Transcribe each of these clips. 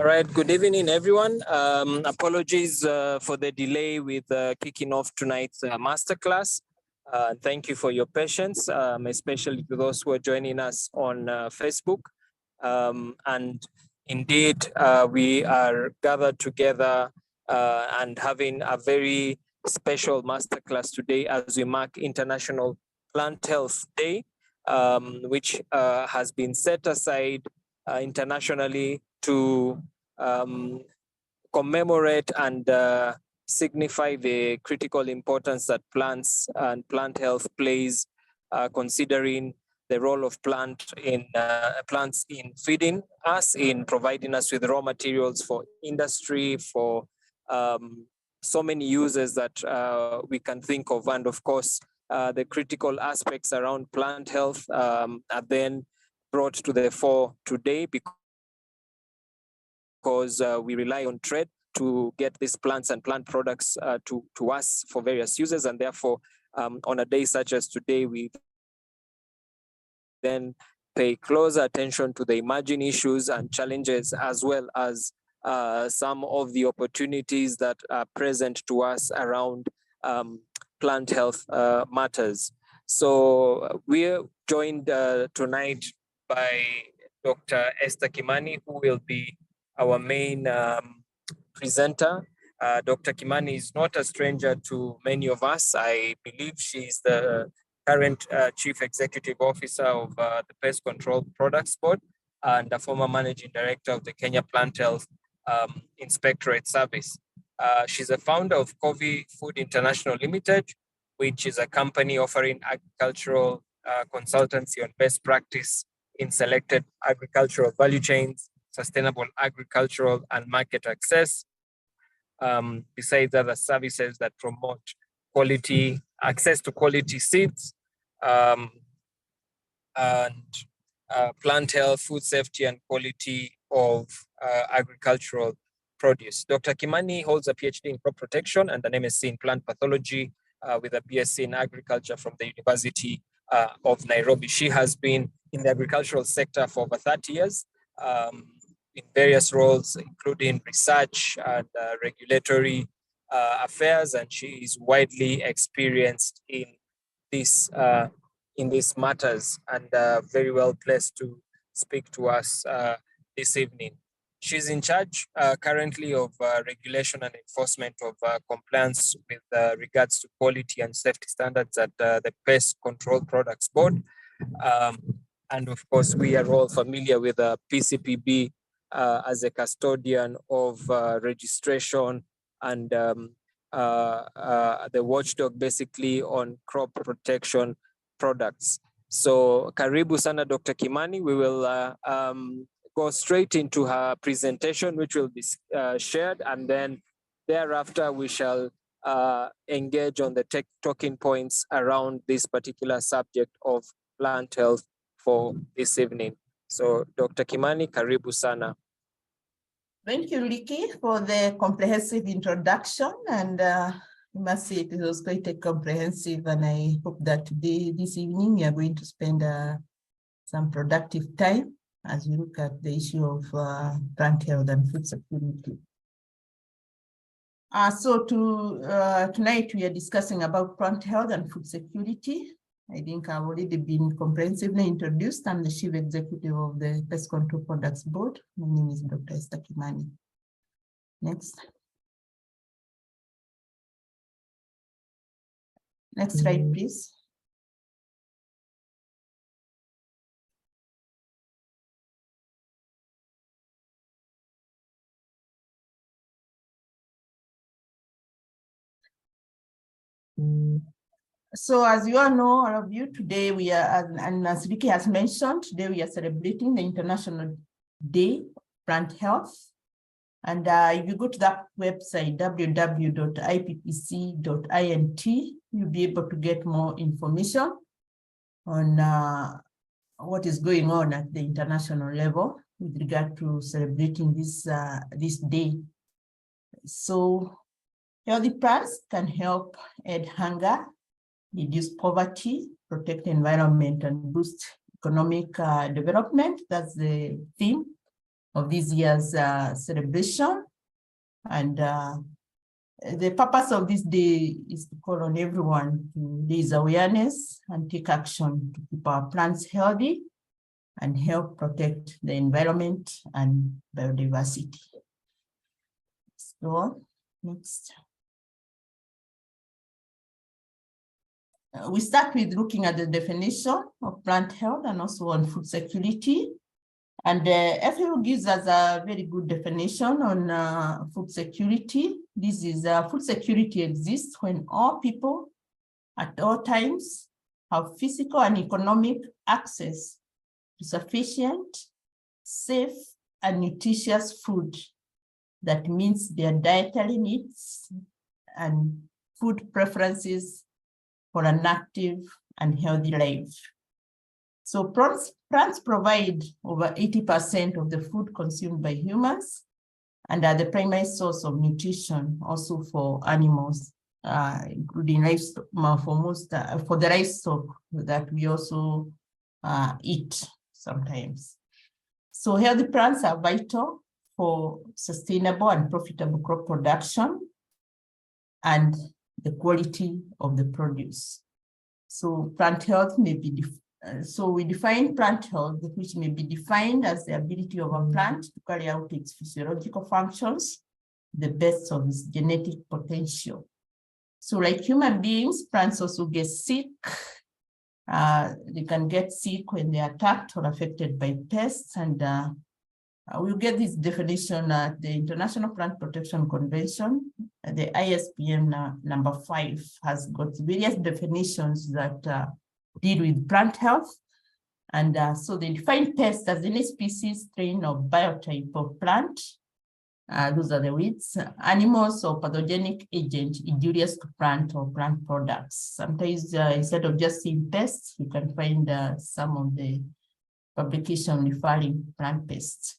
All right, good evening, everyone. Apologies for the delay with kicking off tonight's masterclass. Thank you for your patience, especially to those who are joining us on Facebook. And indeed, we are gathered together and having a very special masterclass today as we mark International Plant Health Day, which has been set aside internationally to commemorate and signify the critical importance that plants and plant health plays, considering the role of plants in feeding us, in providing us with raw materials for industry, for so many uses that we can think of. And of course, the critical aspects around plant health are then brought to the fore today because we rely on trade to get these plants and plant products to us for various uses. And therefore, on a day such as today, we then pay closer attention to the emerging issues and challenges, as well as some of the opportunities that are present to us around plant health matters. So we're joined tonight by Dr. Esther Kimani, who will be our main presenter. Dr. Kimani is not a stranger to many of us. I believe she's the current Chief Executive Officer of the Pest Control Products Board and a former Managing Director of the Kenya Plant Health Inspectorate Service. She's a founder of Covi Food International Limited, which is a company offering agricultural consultancy on best practice in selected agricultural value chains, sustainable agricultural and market access, besides other services that promote quality, access to quality seeds, and plant health, food safety, and quality of agricultural produce. Dr. Kimani holds a PhD in crop protection and an MSc in plant pathology with a BSc in agriculture from the University of Nairobi. She has been in the agricultural sector for over 30 years in various roles, including research and regulatory affairs, and she is widely experienced in these matters and very well placed to speak to us this evening. She's in charge currently of regulation and enforcement of compliance with regards to quality and safety standards at the Pest Control Products Board. And of course, we are all familiar with PCPB as a custodian of registration and the watchdog basically on crop protection products. So karibu sana Dr. Kimani. We will go straight into her presentation, which will be shared, and then thereafter we shall engage on the talking points around this particular subject of plant health for this evening. So Dr. Kimani, karibu sana. Thank you, Ricky, for the comprehensive introduction. And I must say it was quite a comprehensive, and I hope that today, this evening, we are going to spend some productive time as we look at the issue of plant health and food security. So tonight we are discussing about plant health and food security. I think I've already been comprehensively introduced. I'm the Chief Executive of the Pest Control Products Board. My name is Dr. Esther Kimani. Next. Next slide, please. So as you all know, all of you, today we are, and as Ricky has mentioned, today we are celebrating the International Day of Plant Health. And if you go to that website, www.ippc.int, you'll be able to get more information on what is going on at the international level with regard to celebrating this day. So healthy plants can help end hunger, reduce poverty, protect the environment, and boost economic development. That's the theme of this year's celebration. And the purpose of this day is to call on everyone to raise awareness and take action to keep our plants healthy and help protect the environment and biodiversity. Let's go on. Next. We start with looking at the definition of plant health and also on food security. And FAO gives us a very good definition on food security. This is food security exists when all people at all times have physical and economic access to sufficient, safe, and nutritious food that meets their dietary needs and food preferences for an active and healthy life. So plants provide over 80% of the food consumed by humans and are the primary source of nutrition also for animals, including livestock, for the livestock that we also eat sometimes. So healthy plants are vital for sustainable and profitable crop production and the quality of the produce. So plant health may be so we define plant health, which may be defined as the ability of a plant to carry out its physiological functions, the best of its genetic potential. So like human beings, plants also get sick. They can get sick when they are attacked or affected by pests. And we'll get this definition at the International Plant Protection Convention. The ISPN number 5 has got various definitions that deal with plant health. And so they define pests as any species, strain, or biotype of plant. Those are the weeds, animals, or pathogenic agent injurious to plant or plant products. Sometimes instead of just seeing pests, you can find some of the publication referring plant pests.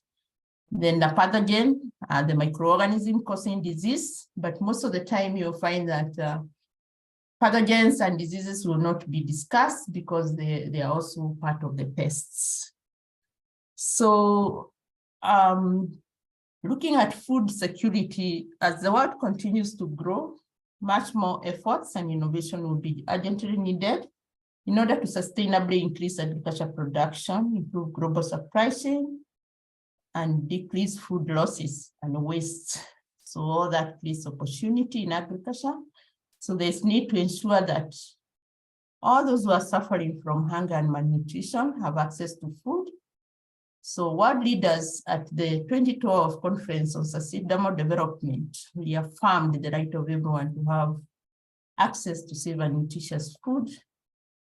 Then the pathogen, the microorganism causing disease, but most of the time you'll find that pathogens and diseases will not be discussed because they are also part of the pests. So looking at food security, as the world continues to grow, much more efforts and innovation will be urgently needed in order to sustainably increase agriculture production, improve global supply chain, and decrease food losses and waste. So all that creates opportunity in agriculture. So there's need to ensure that all those who are suffering from hunger and malnutrition have access to food. So world leaders at the 2012 Conference on Sustainable Development reaffirmed the right of everyone to have access to safe and nutritious food,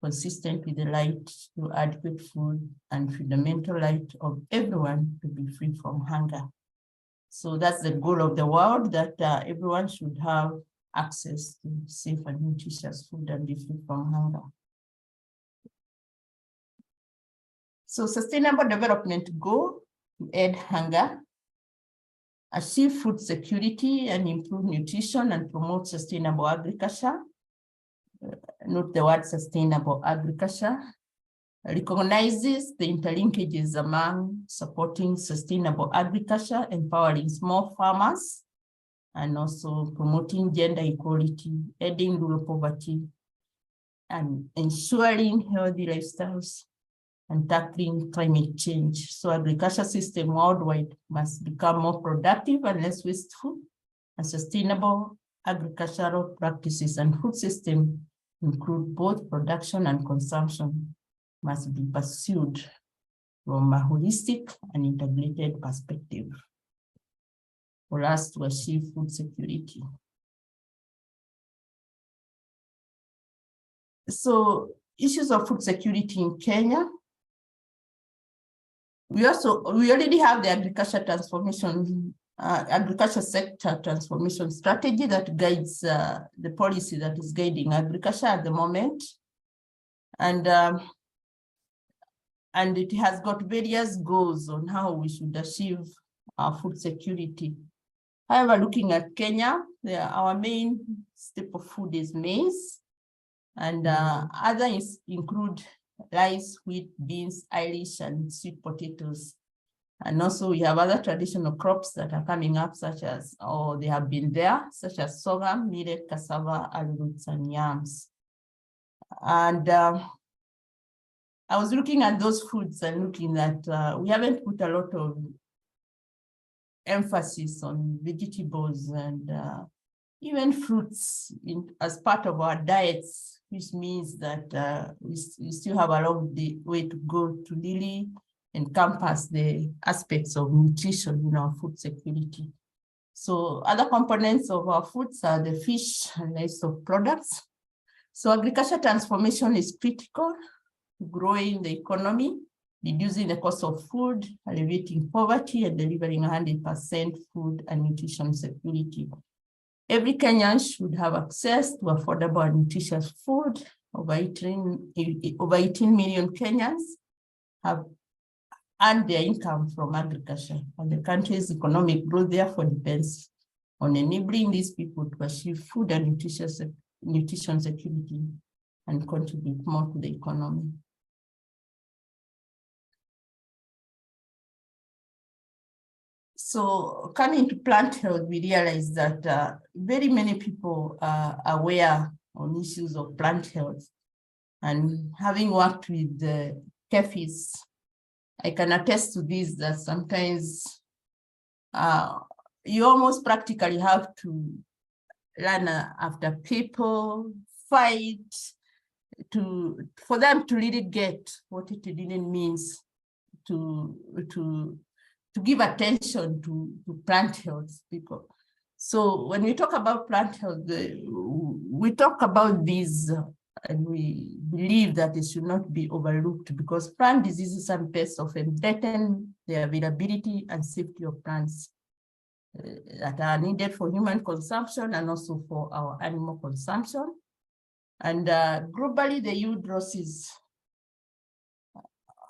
consistent with the right to adequate food and fundamental right of everyone to be free from hunger. So that's the goal of the world, that everyone should have access to safe and nutritious food and be free from hunger. So sustainable development goal to end hunger, achieve food security and improve nutrition and promote sustainable agriculture. Note the word sustainable agriculture. Recognizes the interlinkages among supporting sustainable agriculture, empowering small farmers, and also promoting gender equality, ending rural poverty, and ensuring healthy lifestyles, and tackling climate change. So agriculture system worldwide must become more productive and less wasteful, and sustainable agricultural practices and food system include both production and consumption must be pursued from a holistic and integrated perspective for us to achieve food security. So issues of food security in Kenya. We already have the agriculture sector transformation strategy that guides the policy that is guiding agriculture at the moment. And it has got various goals on how we should achieve our food security. However, looking at Kenya, our main staple food is maize, and others include rice, wheat, beans, Irish, and sweet potatoes. And also we have other traditional crops that are coming up, such as, or they have been there, such as sorghum, millet, cassava, arrowroots, and yams. And I was looking at those foods and looking at, we haven't put a lot of emphasis on vegetables and even fruits as part of our diets, which means that we still have a long way to go to really encompass the aspects of nutrition in our food security. So other components of our foods are the fish and livestock products. So agriculture transformation is critical to growing the economy, reducing the cost of food, alleviating poverty, and delivering 100% food and nutrition security. Every Kenyan should have access to affordable and nutritious food. Over 18 million Kenyans have earned their income from agriculture, and the country's economic growth therefore depends on enabling these people to achieve food and nutrition security and contribute more to the economy. So coming to plant health, we realize that very many people are aware on issues of plant health. And having worked with the KEFIs, I can attest to this, that sometimes you almost practically have to run after people, fight for them to really get what it really means to give attention to plant health people. So when we talk about plant health, we talk about these and we believe that it should not be overlooked, because plant diseases and pests often threaten the availability and safety of plants that are needed for human consumption and also for our animal consumption. And globally, the yield losses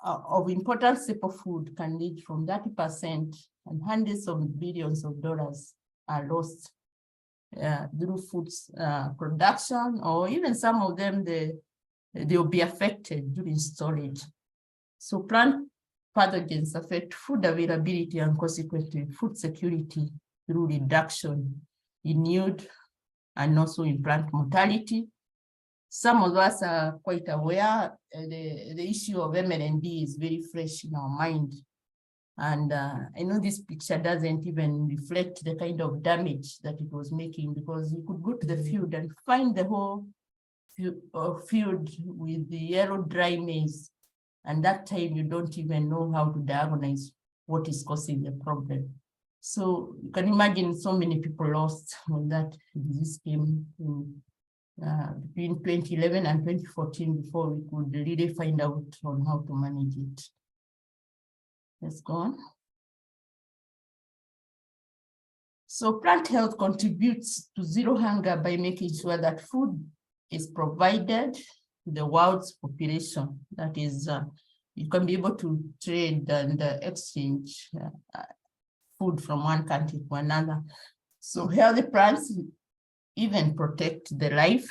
of important staple food can lead from 30%, and hundreds of billions of dollars are lost through food production, or even some of them, they will be affected during storage. So plant pathogens affect food availability and consequently food security through reduction in yield and also in plant mortality. Some of us are quite aware the issue of MLND is very fresh in our mind. And I know this picture doesn't even reflect the kind of damage that it was making, because you could go to the field and find the whole field with the yellow dry maize. And that time you don't even know how to diagnose what is causing the problem. So you can imagine so many people lost when that disease came in between 2011 and 2014 before we could really find out on how to manage it. Let's go on. So plant health contributes to zero hunger by making sure that food is provided to the world's population. That is, you can be able to trade and exchange food from one country to another. So healthy plants even protect the life,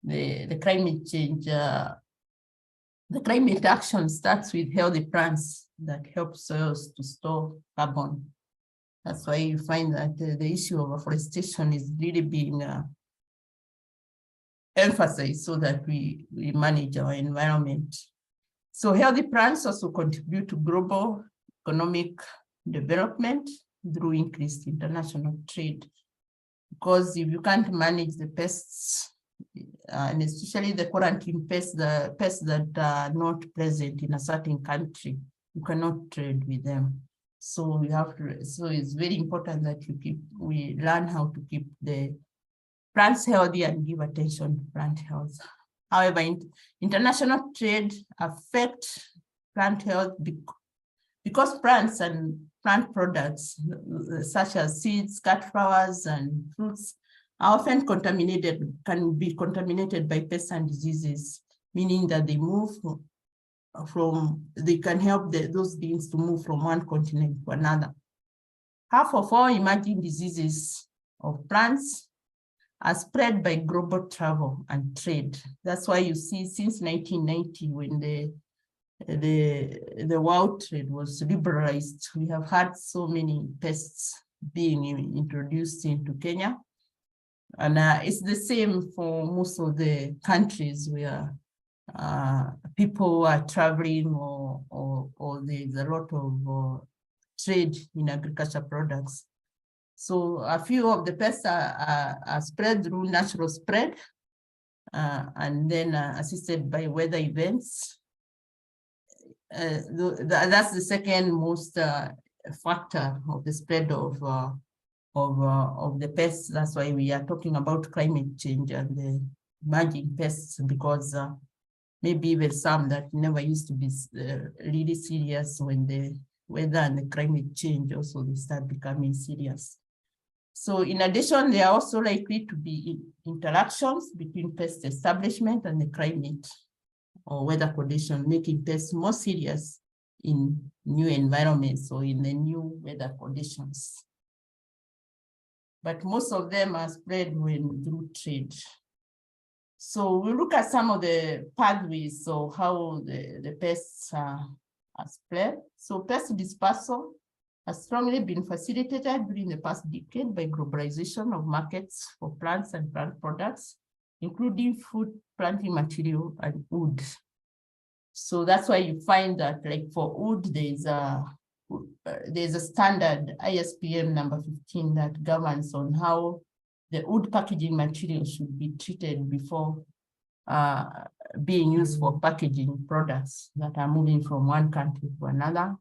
the climate change. The climate action starts with healthy plants that help soils to store carbon. That's why you find that the issue of afforestation is really being emphasized so that we manage our environment. So healthy plants also contribute to global economic development through increased international trade. Because if you can't manage the pests, and especially the quarantine pests, the pests that are not present in a certain country, you cannot trade with them. So we have to. So it's very important that we learn how to keep the plants healthy and give attention to plant health. However, international trade affects plant health because plants and plant products such as seeds, cut flowers, and fruits are often can be contaminated by pests and diseases, meaning that they move they can help those beings to move from one continent to another. Half of all emerging diseases of plants are spread by global travel and trade. That's why you see since 1990, when the the world trade was liberalized, we have had so many pests being introduced into Kenya. And it's the same for most of the countries where people are traveling or there's a lot of trade in agriculture products. So a few of the pests are spread through natural spread and then assisted by weather events. That's the second most factor of the spread of the pests. That's why we are talking about climate change and the emerging pests, because maybe even some that never used to be really serious, when the weather and the climate change also they start becoming serious. So in addition, there are also likely to be interactions between pest establishment and the climate or weather condition, making pests more serious in new environments or in the new weather conditions. But most of them are spread through trade. So we look at some of the pathways, so how the pests are spread. So pest dispersal has strongly been facilitated during the past decade by globalization of markets for plants and plant products, including food, planting material, and wood. So that's why you find that, like for wood, there's a standard ISPM number 15 that governs on how the wood packaging material should be treated before being used for packaging products that are moving from one country to another.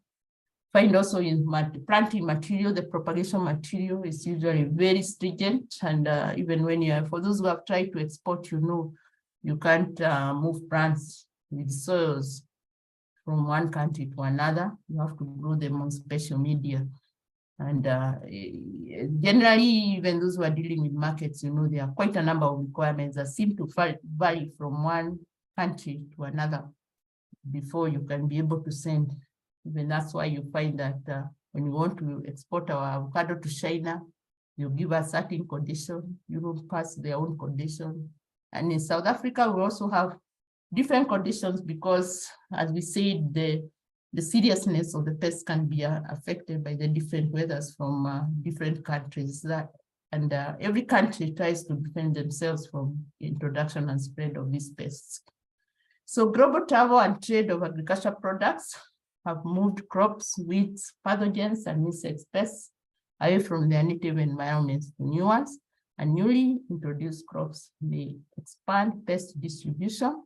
Find also in planting material, the propagation material is usually very stringent, and even when you are, for those who have tried to export, you know, you can't move plants with soils from one country to another. You have to grow them on special media. And generally, even those who are dealing with markets, you know, there are quite a number of requirements that seem to vary from one country to another before you can be able to send. Even that's why you find that when you want to export our avocado to China, you give a certain condition, you will pass their own condition. And in South Africa, we also have different conditions because, as we said, the seriousness of the pest can be affected by the different weathers from different countries. And every country tries to defend themselves from the introduction and spread of these pests. So global travel and trade of agricultural products have moved crops, weeds, pathogens, and insect pests away from their native environments to new ones, and newly introduced crops may expand pest distribution,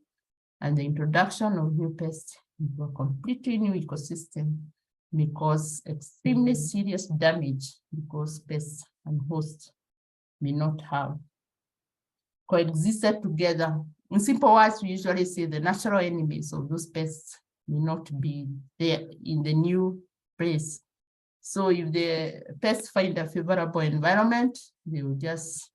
and the introduction of new pests into a completely new ecosystem may cause extremely serious damage because pests and hosts may not have coexisted together. In simple words, we usually say the natural enemies of those pests may not be there in the new place. So if the pests find a favorable environment, they will just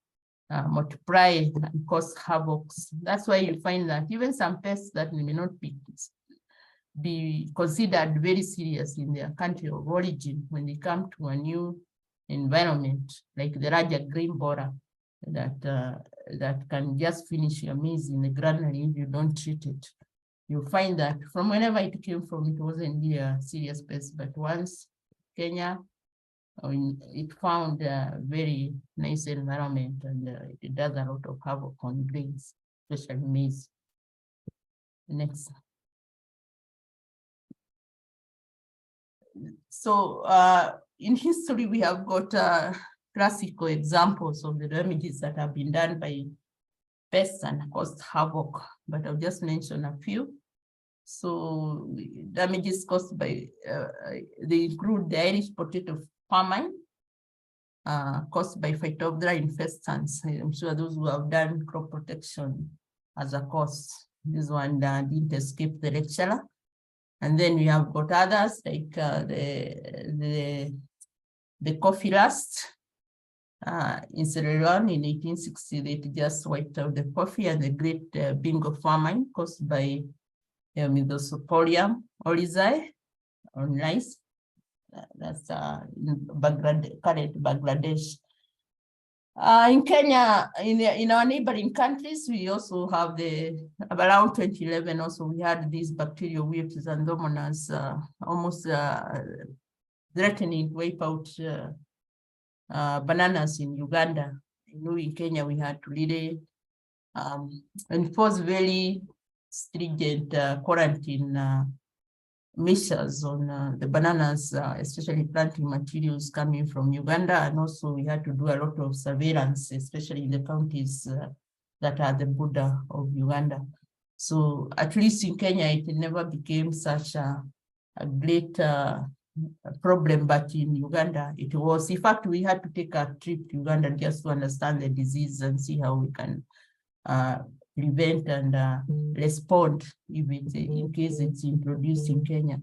multiply and cause havoc. That's why you find that even some pests that may not be considered very serious in their country of origin, when they come to a new environment, like the Raja green borer, that can just finish your maize in the granary if you don't treat it. You find that from whenever it came from, it wasn't a serious pest, but once Kenya, it found a very nice environment, and it does a lot of havoc on grains, especially maize. Next. So in history, we have got classical examples of the damages that have been done by pests and caused havoc, but I'll just mention a few. So damages caused by, they include the Irish potato famine, caused by Phytophthora infestans. I'm sure those who have done crop protection as a course, this one didn't escape the lecturer. And then we have got others like the coffee rust in Sierra Leone in 1860. It just wiped out the coffee, and the great bingo famine caused by Midosoporium oryzae on rice. That's in current Bangladesh. In Kenya, in our neighboring countries, we also have around 2011 also, we had these bacterial whips and Xanthomonas almost threatening to wipe out bananas in Uganda. You know, in Kenya, we had to really enforce very stringent quarantine measures on the bananas, especially planting materials coming from Uganda. And also we had to do a lot of surveillance, especially in the counties that are the border of Uganda. So at least in Kenya, it never became such a great problem, but in Uganda, it was. In fact, we had to take a trip to Uganda just to understand the disease and see how we can prevent and respond if it's, in case it's introduced in Kenya.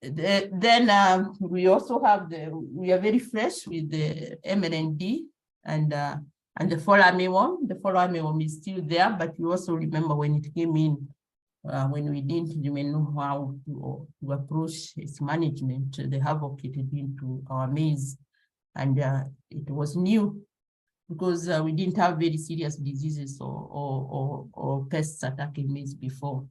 Then we also have we are very fresh with the MND and the fall armyworm. The fall armyworm is still there, but you also remember when it came in, when we didn't even know how to approach its management, the havoc it did into our maize, and it was new, because we didn't have very serious diseases or pests attacking maize before.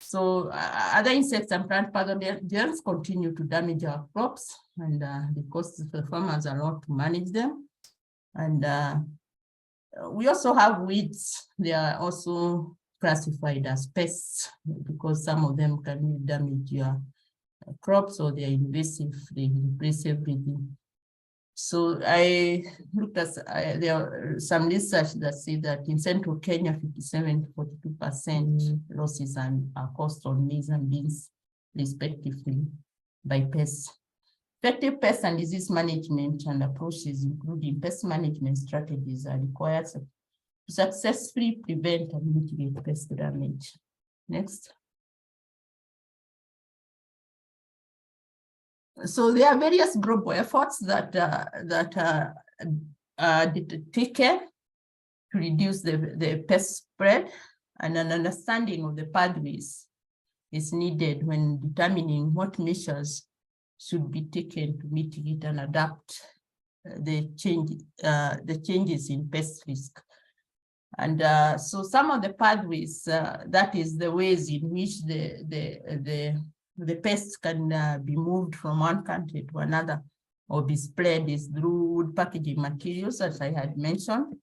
So other insects and plant pathogens continue to damage our crops, and it costs the farmers a lot to manage them. And we also have weeds. They are also classified as pests because some of them can damage your crops, or they are invasive, they replace everything. So I looked at, there are some research that say that in central Kenya, 57 to 42% losses are caused on maize and beans, respectively, by pests. Effective pest and disease management and approaches, including pest management strategies, are required to successfully prevent and mitigate pest damage. Next. So there are various global efforts that are taken to reduce the pest spread, and an understanding of the pathways is needed when determining what measures should be taken to mitigate and adapt the changes in pest risk. And so some of the pathways, that is the ways in which the pests can be moved from one country to another or be spread, is through wood packaging materials, as I had mentioned.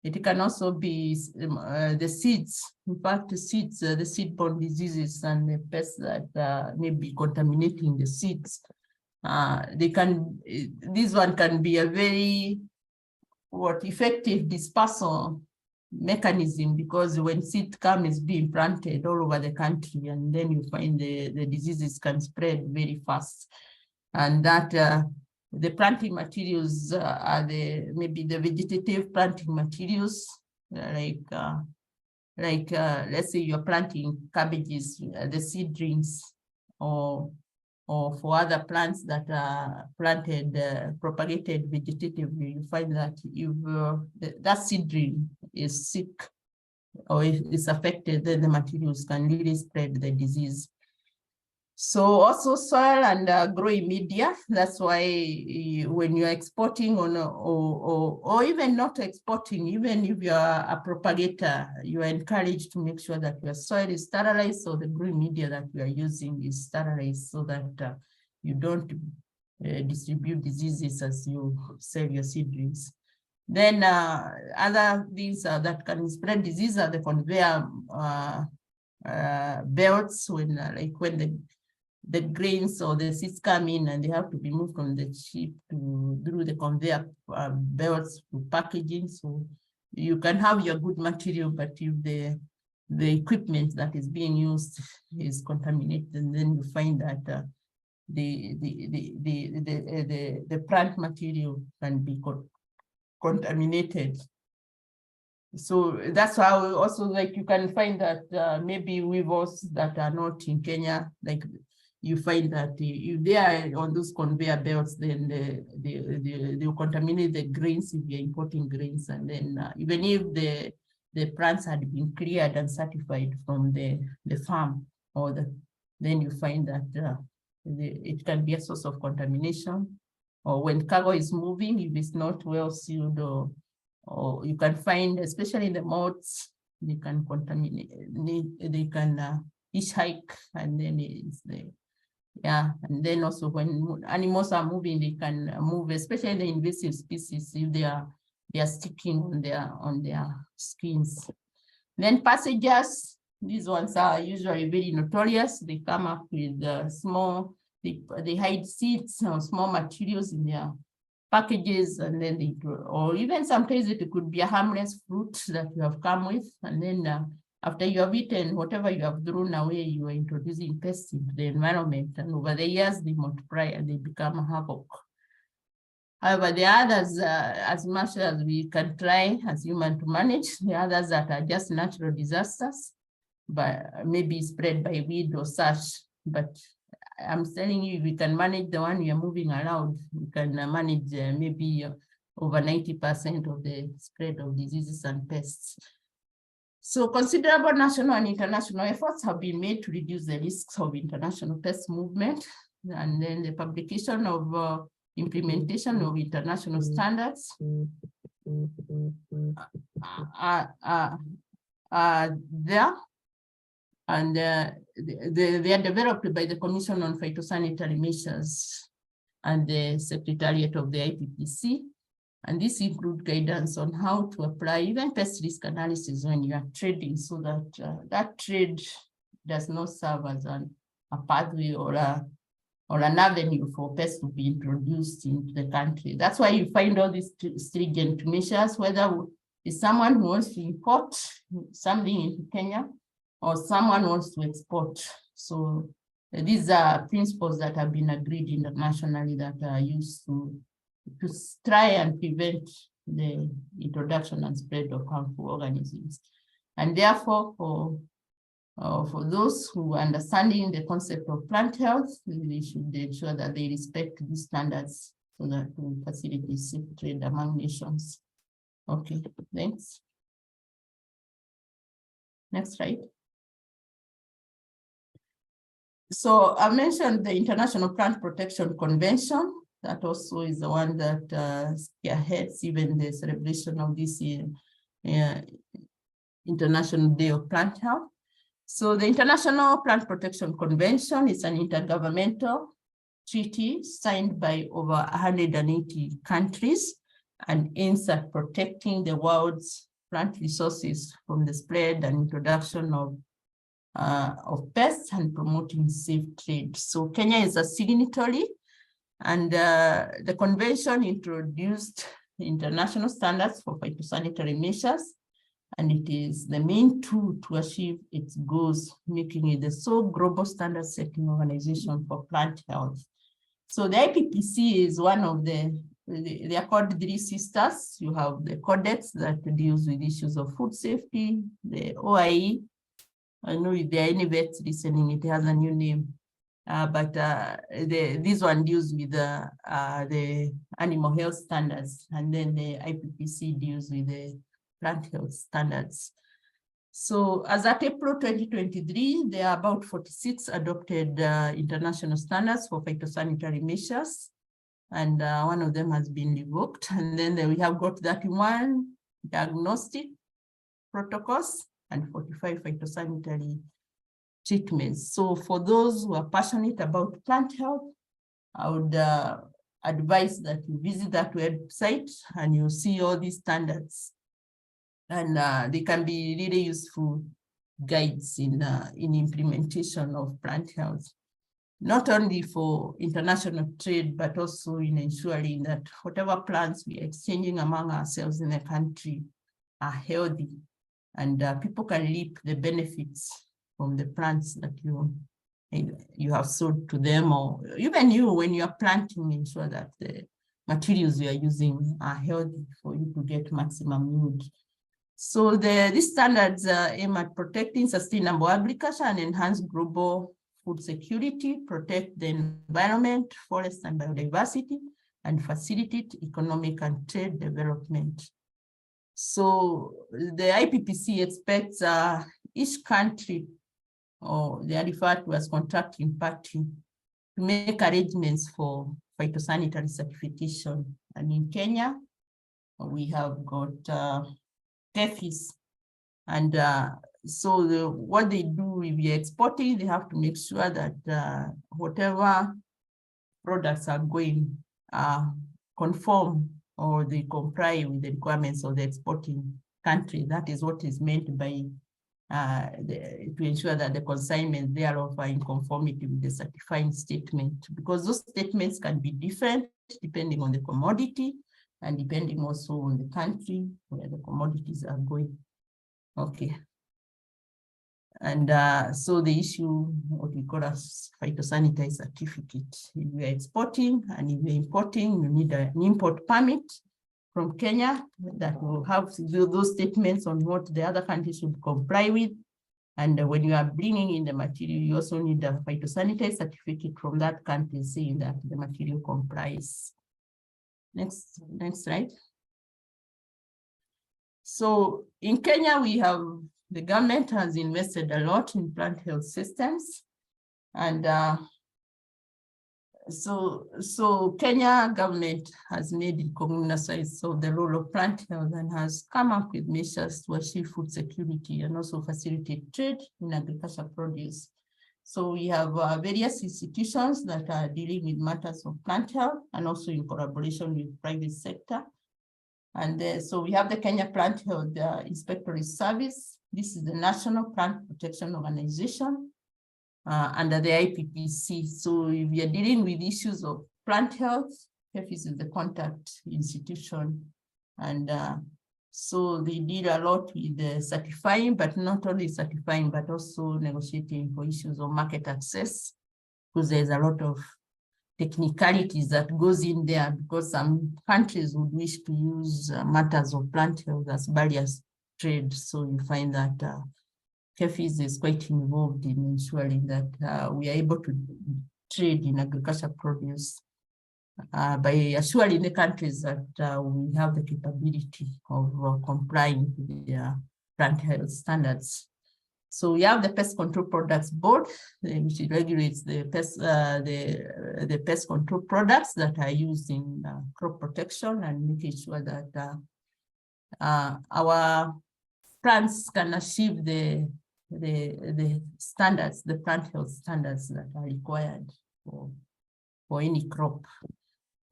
It can also be the seeds. In fact, the seeds, the seed-borne diseases and the pests that may be contaminating the seeds. This one can be a very effective dispersal mechanism, because when seed come is being planted all over the country, and then you find the diseases can spread very fast. And that the planting materials are maybe the vegetative planting materials, like let's say you're planting cabbages, the seedlings, or for other plants that are planted, propagated vegetatively, you find that if that seedling is sick or if it's affected, then the materials can really spread the disease. So also soil and growing media. That's why when you're exporting or even not exporting, even if you're a propagator, you are encouraged to make sure that your soil is sterilized, so the growing media that you are using is sterilized, so that you don't distribute diseases as you sell your seedlings. Then other things that can spread disease are the conveyor belts, when the grains or the seeds come in and they have to be moved from the ship through the conveyor belts to packaging. So you can have your good material, but if the equipment that is being used is contaminated, and then you find that the plant material can be contaminated. So that's how also, like, you can find that maybe weavers that are not in Kenya, like, you find that if they are on those conveyor belts, then they will contaminate the grains if you're importing grains. And then even if the plants had been cleared and certified from the farm, then you find that it can be a source of contamination or when cargo is moving, if it's not well sealed, or you can find, especially in the moats, they can contaminate, they can hitchhike, and then it's the, yeah, and then also when animals are moving, they can move, especially the invasive species, if they are sticking on their skins. Then passengers, these ones are usually very notorious. They come up with small, they hide seeds or small materials in their packages, and then they, or even sometimes it could be a harmless fruit that you have come with, and then after you have eaten whatever you have thrown away, you are introducing pests into the environment, and over the years they multiply and they become havoc. However, the others, as much as we can try as humans to manage, the others that are just natural disasters, but maybe spread by weed or such. But I'm telling you, if we can manage the one we are moving around, we can manage maybe over 90% of the spread of diseases and pests. So considerable national and international efforts have been made to reduce the risks of international pest movement, and then the publication of implementation of international standards are there, and they are developed by the Commission on Phytosanitary Measures and the Secretariat of the IPPC. And this includes guidance on how to apply even pest risk analysis when you are trading, so that that trade does not serve as a pathway or an avenue for pests to be introduced into the country. That's why you find all these stringent measures, whether it's someone who wants to import something into Kenya or someone wants to export. So these are principles that have been agreed internationally that are used to try and prevent the introduction and spread of harmful organisms. And therefore, for those who are understanding the concept of plant health, they should ensure that they respect these standards so that we facilitate safe trade among nations. Okay, thanks. Next slide. So I mentioned the International Plant Protection Convention. That also is the one that spearheads even the celebration of this International Day of Plant Health. So the International Plant Protection Convention is an intergovernmental treaty signed by over 180 countries and aims at protecting the world's plant resources from the spread and introduction of pests and promoting safe trade. So Kenya is a signatory, and the convention introduced international standards for phytosanitary measures, and it is the main tool to achieve its goals, making it the sole global standard setting organization for plant health. So the IPPC is one of they are called three sisters. You have the Codex that deals with issues of food safety, the OIE. I know if there are any vets listening, it has a new name. But this one deals with the animal health standards, and then the IPPC deals with the plant health standards. So as at April 2023, there are about 46 adopted international standards for phytosanitary measures, and one of them has been revoked. And then we have got 31 diagnostic protocols and 45 phytosanitary treatments. So for those who are passionate about plant health, I would advise that you visit that website and you'll see all these standards. And they can be really useful guides in implementation of plant health, not only for international trade, but also in ensuring that whatever plants we are exchanging among ourselves in the country are healthy, and people can reap the benefits from the plants that you have sold to them, or even you, when you are planting, ensure that the materials you are using are healthy for you to get maximum yield. So these standards aim at protecting sustainable agriculture and enhance global food security, protect the environment, forest and biodiversity, and facilitate economic and trade development. So the IPPC expects each country, or they are referred to as contracting party, to make arrangements for phytosanitary certification. And in Kenya, we have got KEFIS. And so what they do if you're exporting, they have to make sure that whatever products are going conform or they comply with the requirements of the exporting country. That is what is meant by to ensure that the consignments thereof are in conformity with the certifying statement, because those statements can be different depending on the commodity and depending also on the country where the commodities are going. Okay. And so they issue what we call a phytosanitary certificate. If you are exporting and if you're importing, you need an import permit from Kenya that will have those statements on what the other countries should comply with. And when you are bringing in the material, you also need a phytosanitary certificate from that country saying that the material complies. Next slide. So in Kenya, the government has invested a lot in plant health systems. And so Kenya government has made it cognizance of the role of plant health and has come up with measures to achieve food security and also facilitate trade in agricultural produce. So we have various institutions that are dealing with matters of plant health and also in collaboration with private sector. And so we have the Kenya Plant Health Inspectorate Service. This is the National Plant Protection Organization under the IPPC. So if you're dealing with issues of plant health, KEFIS is the contact institution. And so they deal a lot with the certifying, but not only certifying, but also negotiating for issues of market access, because there's a lot of technicalities that goes in there, because some countries would wish to use matters of plant health as barriers to trade. So you find that KEFIS is quite involved in ensuring that we are able to trade in agricultural produce by assuring the countries that we have the capability of complying with their plant health standards. So we have the Pest Control Products Board, which regulates the pest control products that are used in crop protection and making sure that our plants can achieve the standards, the plant health standards that are required for any crop.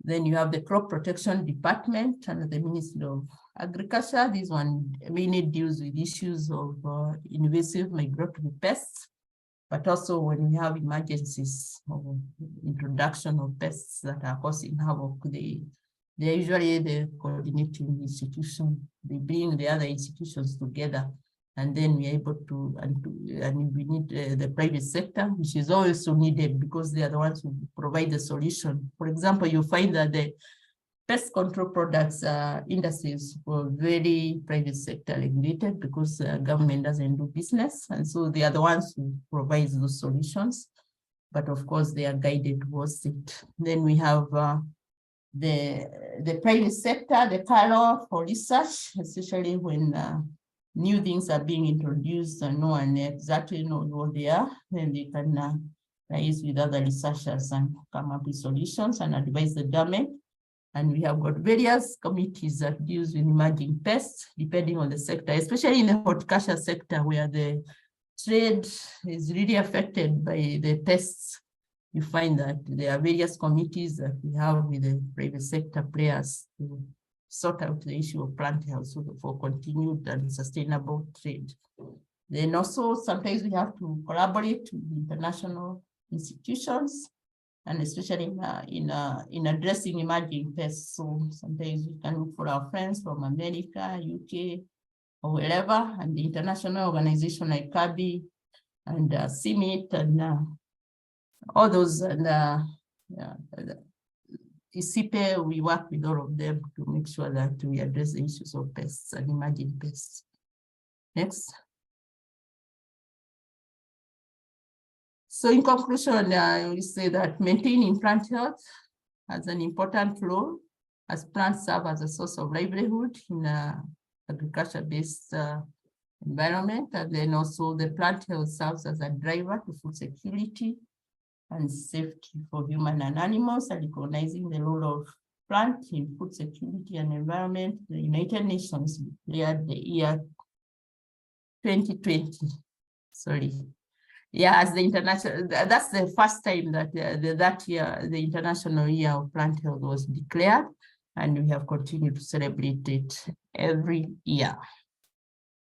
Then you have the Crop Protection Department under the Ministry of Agriculture. This one mainly deals with issues of invasive migratory pests, but also when we have emergencies or introduction of pests that are causing havoc, they're usually the coordinating institution. They bring the other institutions together, and then we're able to, and we need the private sector, which is also needed because they are the ones who provide the solution. For example, you find that the pest control products industries were very private sector regulated because government doesn't do business. And so they are the ones who provide those solutions. But of course, they are guided towards it. Then we have the private sector, the color for research, especially when new things are being introduced and no one exactly knows what they are, then they can liaise with other researchers and come up with solutions and advise the government. And we have got various committees that deals with emerging pests, depending on the sector, especially in the horticulture sector, where the trade is really affected by the pests. You find that there are various committees that we have with the private sector players to sort out the issue of plant health for continued and sustainable trade. Then also sometimes we have to collaborate with international institutions, and especially in addressing emerging pests. So sometimes we can look for our friends from America, UK, or wherever, and the international organization like CABI and CIMIT and all those, and ICIPE, we work with all of them to make sure that we address the issues of pests and emerging pests. Next. So in conclusion, I will say that maintaining plant health has an important role, as plants serve as a source of livelihood in an agriculture-based environment. And then also the plant health serves as a driver to food security and safety for human and animals, and recognizing the role of plant in food security and environment. The United Nations declared the year 2020, sorry. Yeah, as the international, that's the first time that that year, the International Year of Plant Health was declared, and we have continued to celebrate it every year.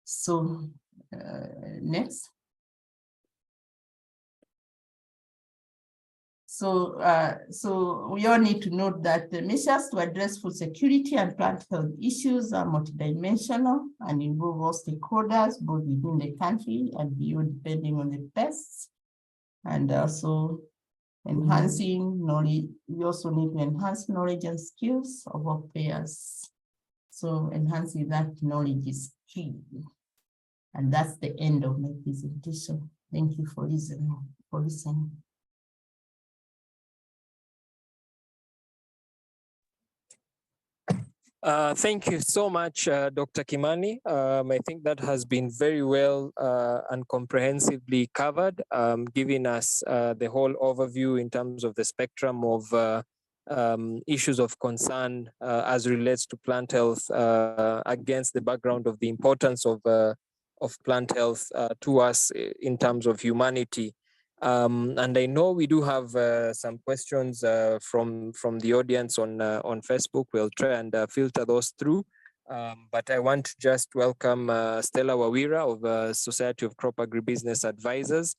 So next. So we all need to note that the measures to address food security and plant health issues are multidimensional and involve all stakeholders, both within the country and beyond, depending on the pests, and also enhancing knowledge. We also need to enhance knowledge and skills of our players. So enhancing that knowledge is key. And that's the end of my presentation. Thank you for listening. Thank you so much, Dr. Kimani. I think that has been very well and comprehensively covered, giving us the whole overview in terms of the spectrum of issues of concern as relates to plant health against the background of the importance of plant health to us in terms of humanity. And I know we do have some questions from the audience on Facebook. We'll try and filter those through. But I want to just welcome Stella Wawira of Society of Crop Agribusiness Advisors.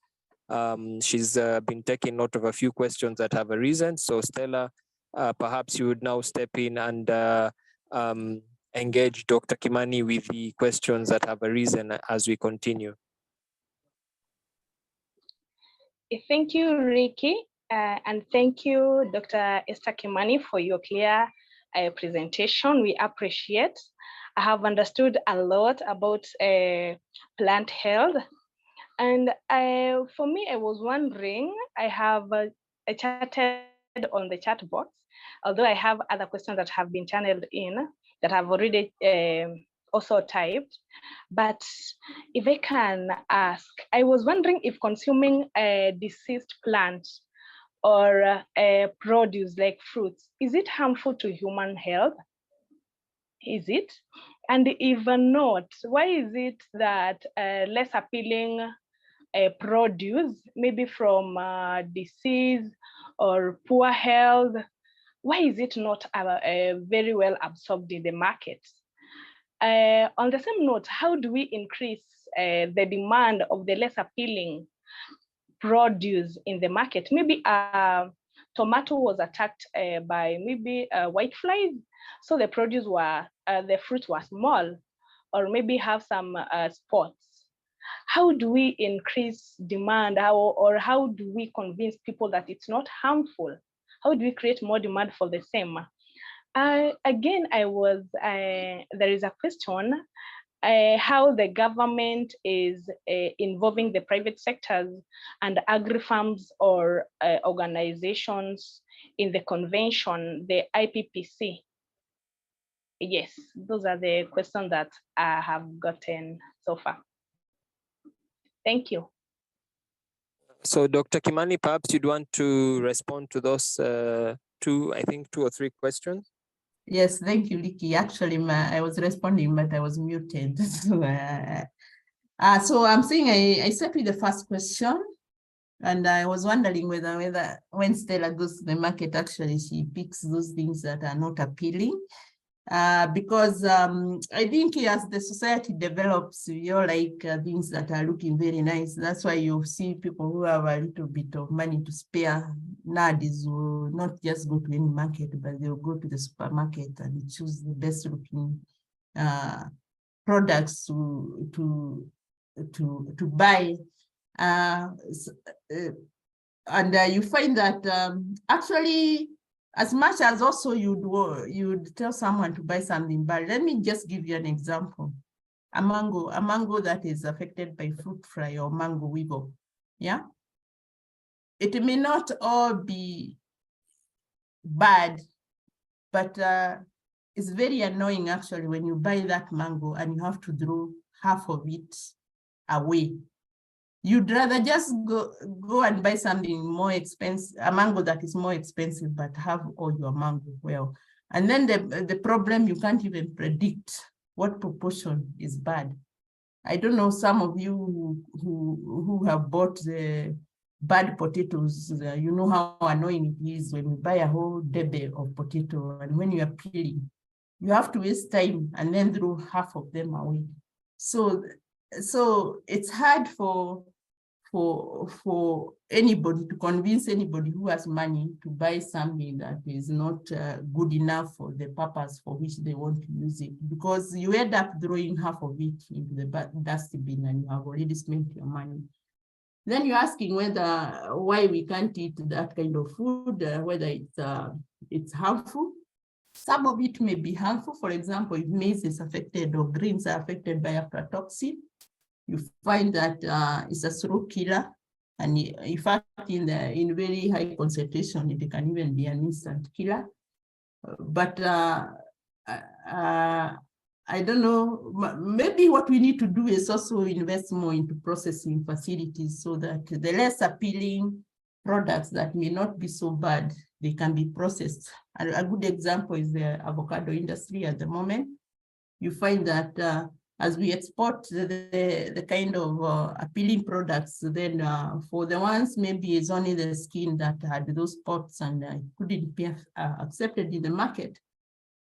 She's been taking note of a few questions that have arisen. So Stella, perhaps you would now step in and engage Dr. Kimani with the questions that have arisen as we continue. Thank you, Ricky, and thank you, Dr. Esther Kimani, for your clear presentation. We appreciate. I have understood a lot about plant health. And for me, I was wondering, I have chatted on the chat box, although I have other questions that have been channeled in that I've already also typed. But if I can ask, I was wondering if consuming a deceased plant or produce like fruits, is it harmful to human health? Is it? And if not, why is it that less appealing produce, maybe from disease or poor health, why is it not very well absorbed in the market? On the same note, how do we increase the demand of the less appealing produce in the market? Maybe tomato was attacked by maybe white flies, so the produce were, the fruit was small, or maybe have some spots. How do we increase demand, or how do we convince people that it's not harmful? How do we create more demand for the same? Again, there is a question, how the government is involving the private sectors and agri-farms or organizations in the convention, the IPPC. Yes, those are the questions that I have gotten so far. Thank you. So Dr. Kimani, perhaps you'd want to respond to those two or three questions. Yes, thank you, Ricky. Actually, I was responding, but I was muted. So I'm saying I start with the first question, and I was wondering whether when Stella goes to the market, actually she picks those things that are not appealing. Because I think as the society develops, we all like things that are looking very nice. That's why you see people who have a little bit of money to spare nowadays will not just go to any market, but they'll go to the supermarket and choose the best looking products to buy. And you find that actually, as much as also you'd tell someone to buy something, but let me just give you an example. A mango that is affected by fruit fly or mango weevil, yeah? It may not all be bad, but it's very annoying actually when you buy that mango and you have to throw half of it away You'd rather just go and buy something more expensive, a mango that is more expensive, but have all your mango well. And then the problem, you can't even predict what proportion is bad. I don't know, some of you who have bought the bad potatoes, you know how annoying it is when you buy a whole debe of potato, and when you are peeling, you have to waste time and then throw half of them away. So it's hard for anybody to convince anybody who has money to buy something that is not good enough for the purpose for which they want to use it, because you end up throwing half of it into the dustbin and you have already spent your money. Then you're asking why we can't eat that kind of food, whether it's harmful. Some of it may be harmful. For example, if maize is affected or greens are affected by aflatoxin, you find that it's a slow killer, and in fact, in very high concentration, it can even be an instant killer. But I don't know, maybe what we need to do is also invest more into processing facilities so that the less appealing products that may not be so bad, they can be processed. And a good example is the avocado industry at the moment. You find that as we export the kind of appealing products, then for the ones maybe it's only the skin that had those spots and couldn't be accepted in the market,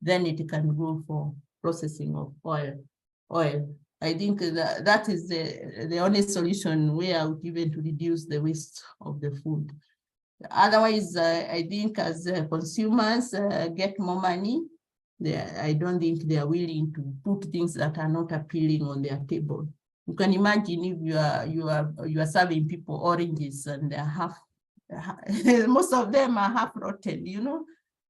then it can go for processing of oil. I think that is the only solution way out, even to reduce the waste of the food. Otherwise, I think as consumers get more money, I don't think they are willing to put things that are not appealing on their table. You can imagine if you are serving people oranges and they're half most of them are half rotten, you know.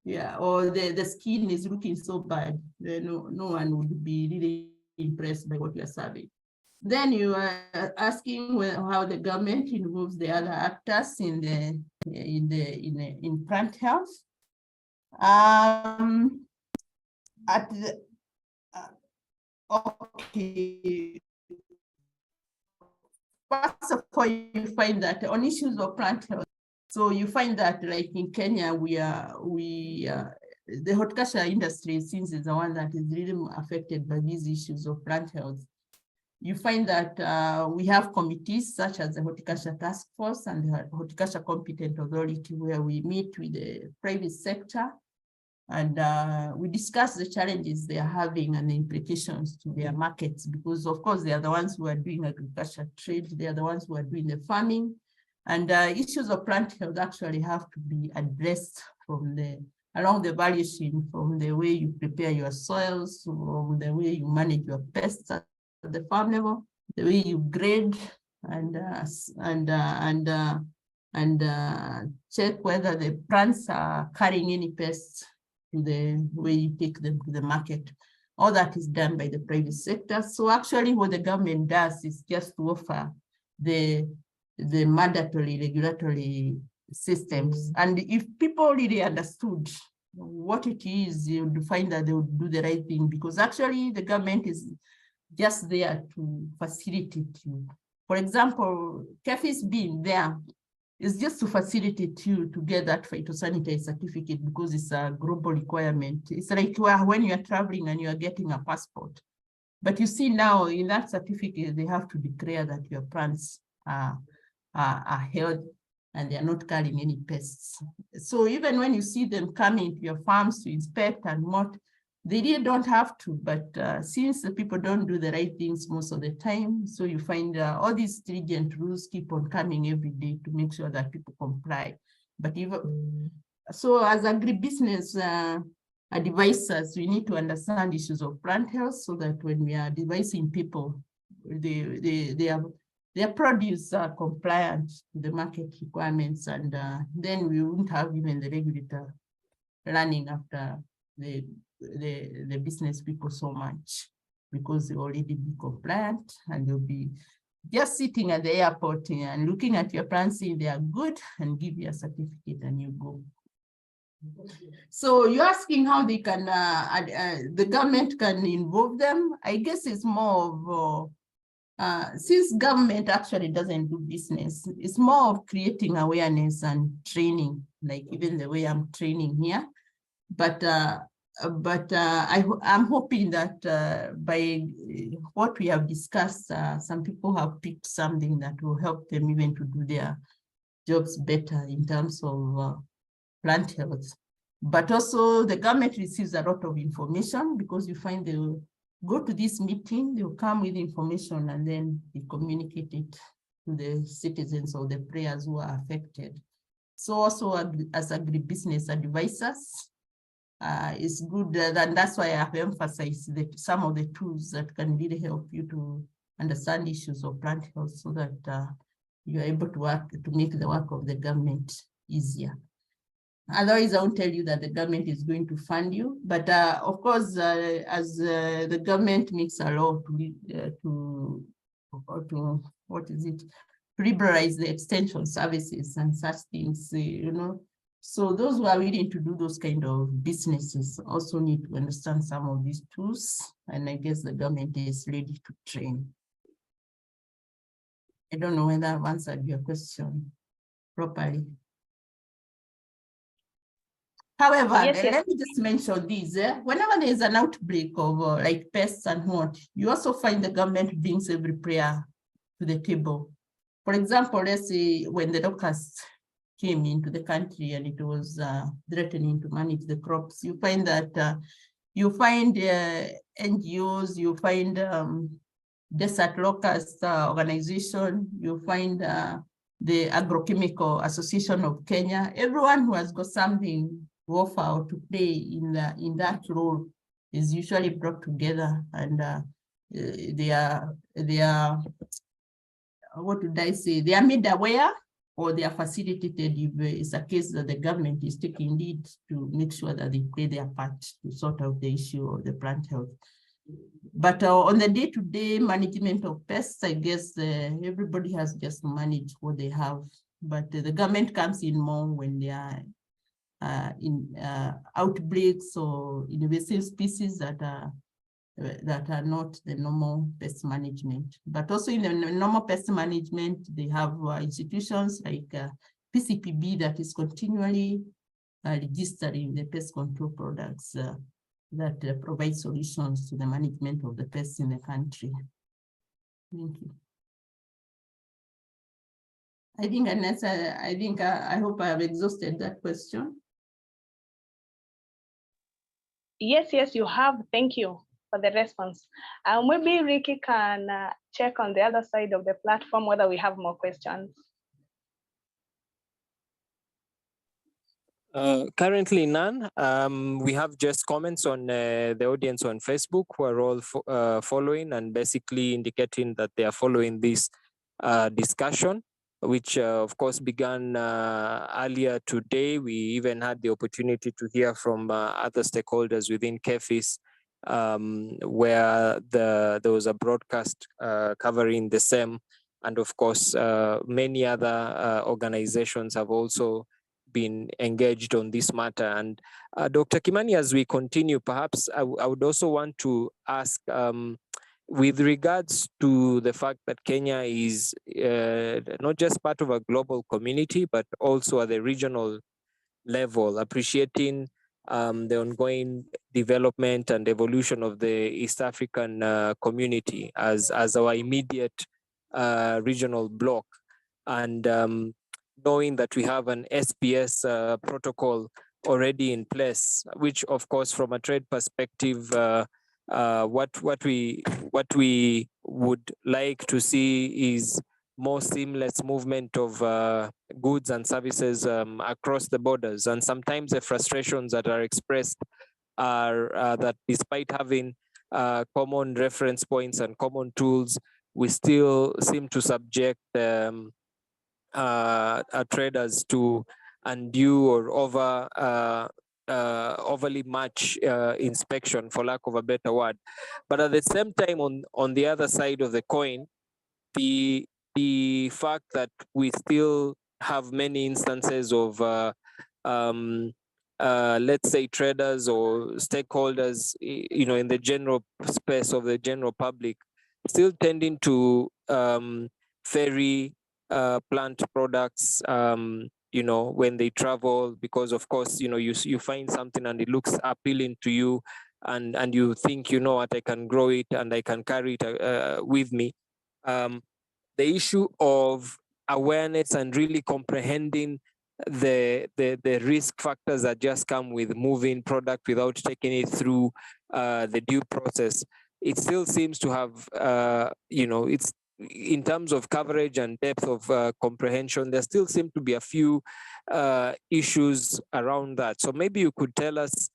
Yeah, or the skin is looking so bad, no one would be really impressed by what you are serving. Then you are asking how the government involves the other actors in plant health. Okay. First of all, you find that on issues of plant health, so you find that like in Kenya, the horticulture industry, since it's the one that is really affected by these issues of plant health, you find that we have committees such as the Horticulture Task Force and the Horticulture Competent Authority, where we meet with the private sector and we discuss the challenges they are having and the implications to their markets, because of course they are the ones who are doing agriculture trade, they are the ones who are doing the farming, and issues of plant health actually have to be addressed from along the value chain, from the way you prepare your soils, from the way you manage your pests at the farm level, the way you grade and check whether the plants are carrying any pests, the way you take them to the market. All that is done by the private sector. So actually what the government does is just to offer the mandatory regulatory systems. And if people really understood what it is, you would find that they would do the right thing, because actually the government is just there to facilitate you. For example, CAFE's being there is just to facilitate you to get that phytosanitary certificate, because it's a global requirement. It's like when you are traveling and you are getting a passport. But you see now in that certificate, they have to declare that your plants are healthy and they are not carrying any pests. So even when you see them coming to your farms to inspect and what, they really don't have to, but since the people don't do the right things most of the time, so you find all these stringent rules keep on coming every day to make sure that people comply. But even so, as agribusiness advisors, we need to understand issues of plant health so that when we are advising people, their produce are compliant to the market requirements, and then we won't have even the regulator running after the business people so much, because they already be compliant and they'll be just sitting at the airport and looking at your plants, saying they are good, and give you a certificate and you go. So you're asking how they can, the government can involve them. I guess it's more of Since government actually doesn't do business, it's more of creating awareness and training, like even the way I'm training here. But I'm hoping that by what we have discussed, some people have picked something that will help them even to do their jobs better in terms of plant health. But also the government receives a lot of information, because you find they will go to this meeting, they'll come with information and then they communicate it to the citizens or the players who are affected. So also as agribusiness advisors, it's good, and that's why I have emphasized that some of the tools that can really help you to understand issues of plant health, so that you are able to make the work of the government easier. Otherwise, I won't tell you that the government is going to fund you. But of course, as the government makes a law to what is it, liberalize the extension services and such things, you know. So those who are willing to do those kind of businesses also need to understand some of these tools. And I guess the government is ready to train. I don't know whether I've answered your question properly. However, Yes, yes. let me just mention this. Whenever there is an outbreak of like pests and what, you also find the government brings every player to the table. For example, let's say when the locusts came into the country and it was threatening to manage the crops, you find that you find NGOs, you find Desert Locust organization, you find the Agrochemical Association of Kenya. Everyone who has got something to offer or to play in that role is usually brought together, and they are what would I say? They are made aware, or they are facilitated if it's a case that the government is taking lead to make sure that they play their part to sort out the issue of the plant health. But on the day-to-day management of pests, I guess everybody has just managed what they have. But the government comes in more when they are in outbreaks or invasive species that are not the normal pest management. But also in the normal pest management, they have institutions like PCPB that is continually registering the pest control products that provide solutions to the management of the pests in the country. Thank you. I think, I hope I have exhausted that question. Yes, yes, you have. Thank you for the response. Maybe Ricky can check on the other side of the platform whether we have more questions. Currently none. We have just comments on the audience on Facebook who are all following and basically indicating that they are following this discussion, which of course began earlier today. We even had the opportunity to hear from other stakeholders within KEFIS, where there was a broadcast covering the same. And of course, many other organizations have also been engaged on this matter. And Dr. Kimani, as we continue, perhaps I would also want to ask, with regards to the fact that Kenya is not just part of a global community, but also at the regional level, appreciating the ongoing development and evolution of the East African community as our immediate regional bloc. And knowing that we have an SPS protocol already in place, which of course from a trade perspective, what we would like to see is more seamless movement of goods and services across the borders. And sometimes the frustrations that are expressed are that despite having common reference points and common tools, we still seem to subject traders to undue or overly much inspection, for lack of a better word. But at the same time, on the other side of the coin, the fact that we still have many instances of let's say traders or stakeholders, in the general space of the general public still tending to ferry plant products, when they travel, because of course, you find something and it looks appealing to you, and you think, what, I can grow it and I can carry it with me. The issue of awareness and really comprehending the risk factors that just come with moving product without taking it through the due process, it still seems to have, it's in terms of coverage and depth of comprehension, there still seem to be a few issues around that. So maybe you could tell us,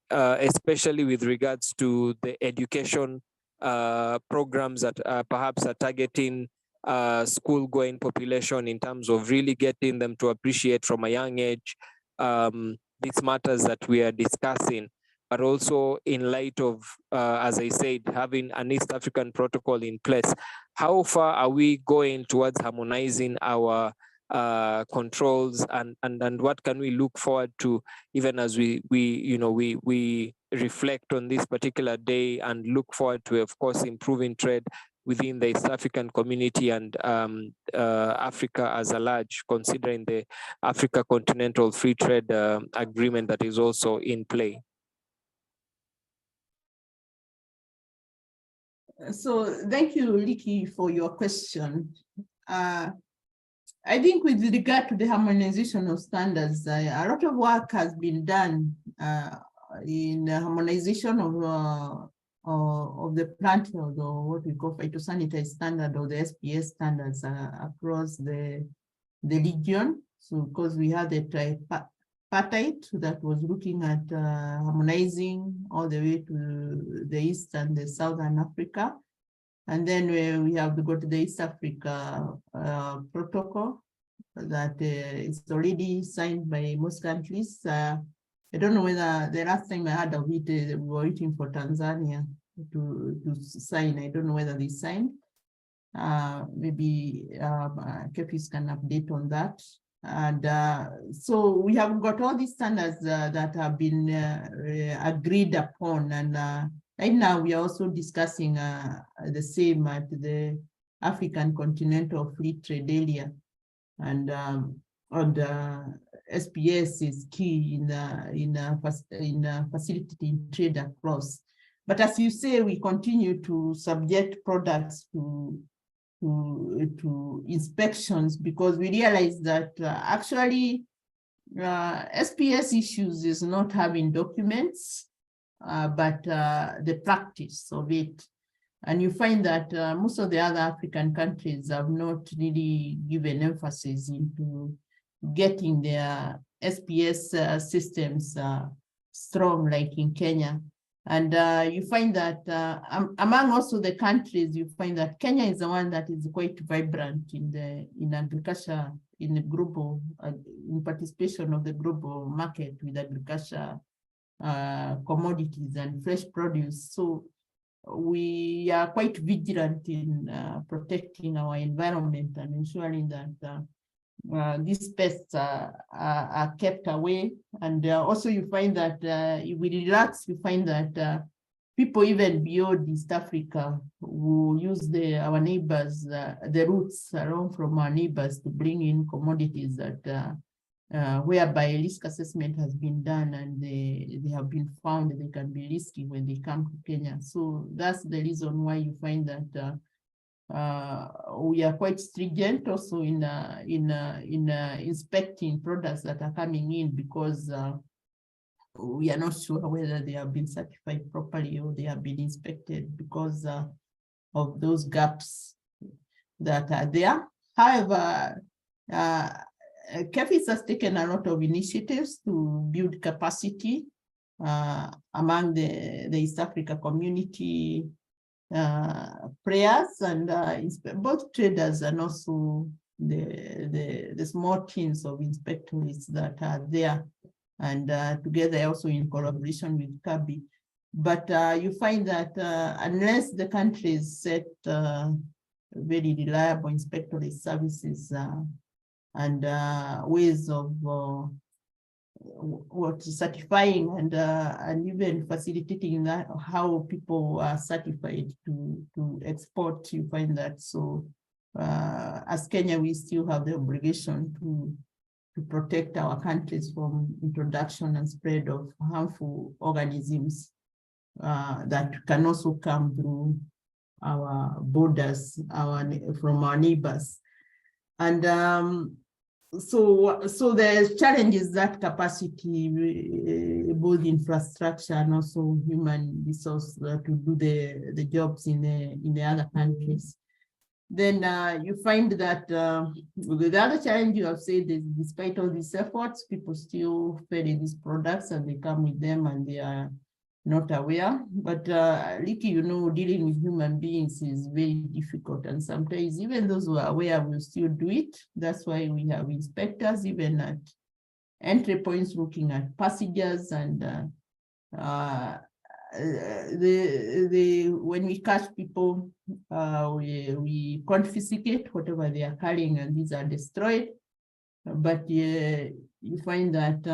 especially with regards to the education programs that perhaps are targeting school-going population, in terms of really getting them to appreciate from a young age these matters that we are discussing, but also in light of, as I said, having an East African protocol in place. How far are we going towards harmonizing our controls, and what can we look forward to, even as we reflect on this particular day and look forward to, of course, improving trade within the East African community and Africa as a large, considering the Africa Continental Free Trade Agreement that is also in play? So thank you, Ricky, for your question. I think with regard to the harmonization of standards, a lot of work has been done in the harmonization of the plant, or what we call phytosanitary standard, or the SPS standards across the region. So because we had a tripartite that was looking at harmonizing all the way to the East and the Southern Africa. And then we have got the East Africa protocol that is already signed by most countries. I don't know whether the last time I heard of it, we were waiting for Tanzania to sign. I don't know whether they signed. Maybe Kefis can update on that. And so we have got all these standards that have been agreed upon. And right now we are also discussing the same at the African Continental Free Trade Area. And SPS is key in facilitating trade across. But as you say, we continue to subject products to inspections, because we realize that actually SPS issues is not having documents, but the practice of it. And you find that most of the other African countries have not really given emphasis into getting their SPS systems strong, like in Kenya. And you find that among also the countries, you find that Kenya is the one that is quite vibrant in agriculture, in the global, in participation of the global market with agriculture commodities and fresh produce. So we are quite vigilant in protecting our environment and ensuring that these pests are kept away. And also you find that if we relax, you find that people even beyond East Africa who use our neighbors, the routes around from our neighbors to bring in commodities that whereby risk assessment has been done and they have been found that they can be risky when they come to Kenya. So that's the reason why you find that we are quite stringent also in inspecting products that are coming in, because we are not sure whether they have been certified properly or they have been inspected, because of those gaps that are there. However, Kefis has taken a lot of initiatives to build capacity among the East Africa community players, and both traders and also the small teams of inspectors that are there, and together also in collaboration with Kabi. But you find that unless the countries set very reliable inspectorate services and ways of certifying and even facilitating that, how people are certified to export. You find that. So as Kenya, we still have the obligation to protect our countries from introduction and spread of harmful organisms that can also come through our borders, from our neighbors. And so the challenge is that capacity, both infrastructure and also human resource to do the jobs in the other countries. Then you find that the other challenge you have said is, despite all these efforts, people still fail in these products and they come with them and they are not aware. But Ricky, you know, dealing with human beings is very difficult, and sometimes even those who are aware will still do it. That's why we have inspectors even at entry points looking at passengers, and when we catch people, we confiscate whatever they are carrying, and these are destroyed. But you find that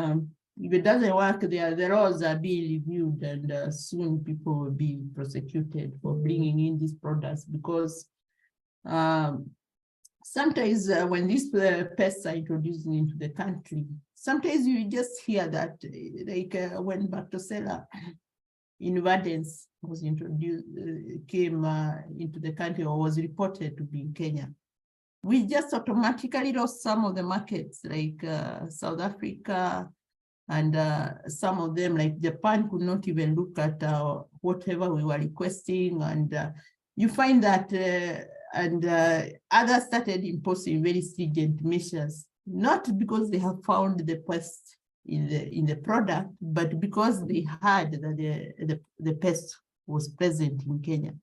if it doesn't work, the laws are being reviewed, and soon people will be prosecuted for bringing in these products, because sometimes when these pests are introduced into the country, sometimes you just hear that, like when Bactocella invadens was introduced, came into the country, or was reported to be in Kenya, we just automatically lost some of the markets, like South Africa, and some of them, like Japan, could not even look at whatever we were requesting. And you find that, others started imposing very stringent measures, not because they have found the pest in the product, but because they heard that the pest was present in Kenya.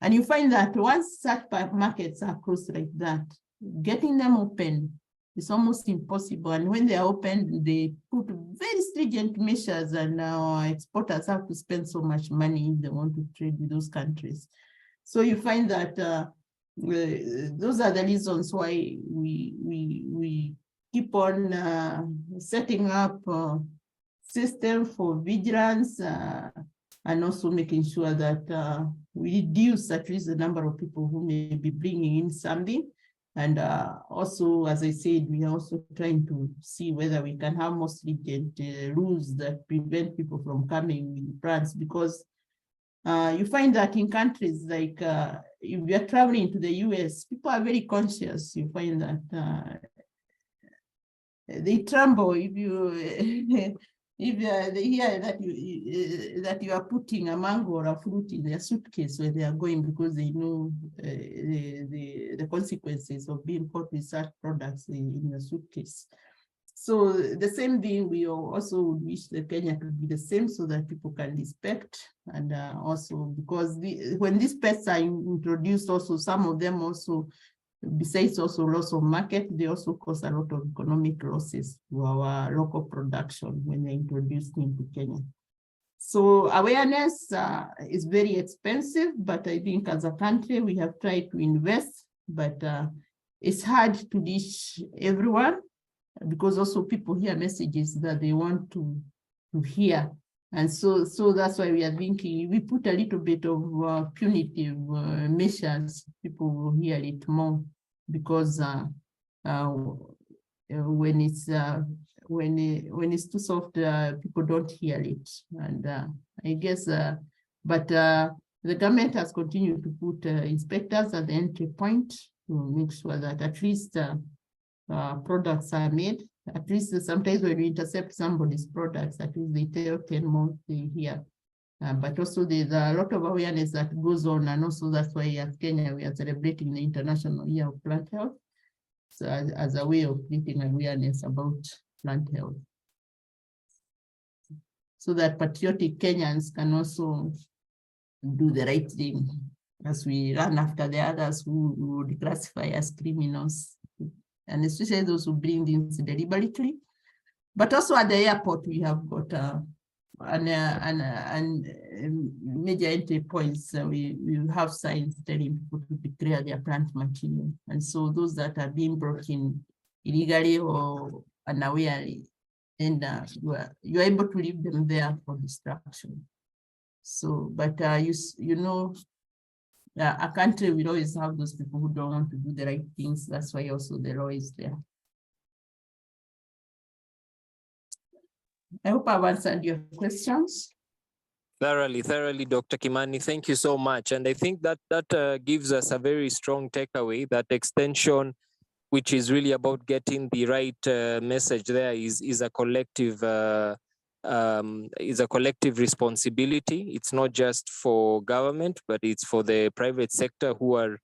And you find that once such markets are closed like that, getting them open is almost impossible. And when they are open, they put very stringent measures, and our exporters have to spend so much money if they want to trade with those countries. So you find that those are the reasons why we keep on setting up system for vigilance, and also making sure that we reduce at least the number of people who may be bringing in something. And also, as I said, we are also trying to see whether we can have more stringent rules that prevent people from coming with brands, because you find that in countries like, if we are traveling to the US, people are very conscious. You find that they tremble if you if they hear that you are putting a mango or a fruit in their suitcase where they are going, because they know the consequences of being caught with such products in your suitcase. So the same thing, we also wish the Kenya to be the same, so that people can respect. And also because when these pests are introduced, also some of them also, besides also loss of market, they also cause a lot of economic losses to our local production when they're introduced into Kenya. So awareness is very expensive, but I think as a country we have tried to invest, but it's hard to reach everyone, because also people hear messages that they want to hear. And so that's why we are thinking, we put a little bit of punitive measures, people will hear it more, because when it's too soft, people don't hear it. And I guess, but the government has continued to put inspectors at the entry point to make sure that at least products are made. At least sometimes when we intercept somebody's products, at least they tell 10 more they hear. But also there's a lot of awareness that goes on, and also that's why at Kenya we are celebrating the International Year of Plant Health, so as a way of creating awareness about plant health, so that patriotic Kenyans can also do the right thing, as we run after the others who would classify as criminals, and especially those who bring things deliberately. But also at the airport, we have got major entry points. We have signs telling people to declare their plant material. And so those that are being brought in illegally or unawarely, and you are able to leave them there for destruction. So, but you know, a country will always have those people who don't want to do the right things. That's why also the law is there. I hope I've answered your questions. Thoroughly, Dr. Kimani. Thank you so much. And I think that gives us a very strong takeaway, that extension, which is really about getting the right message there, is a collective responsibility. It's not just for government, but it's for the private sector who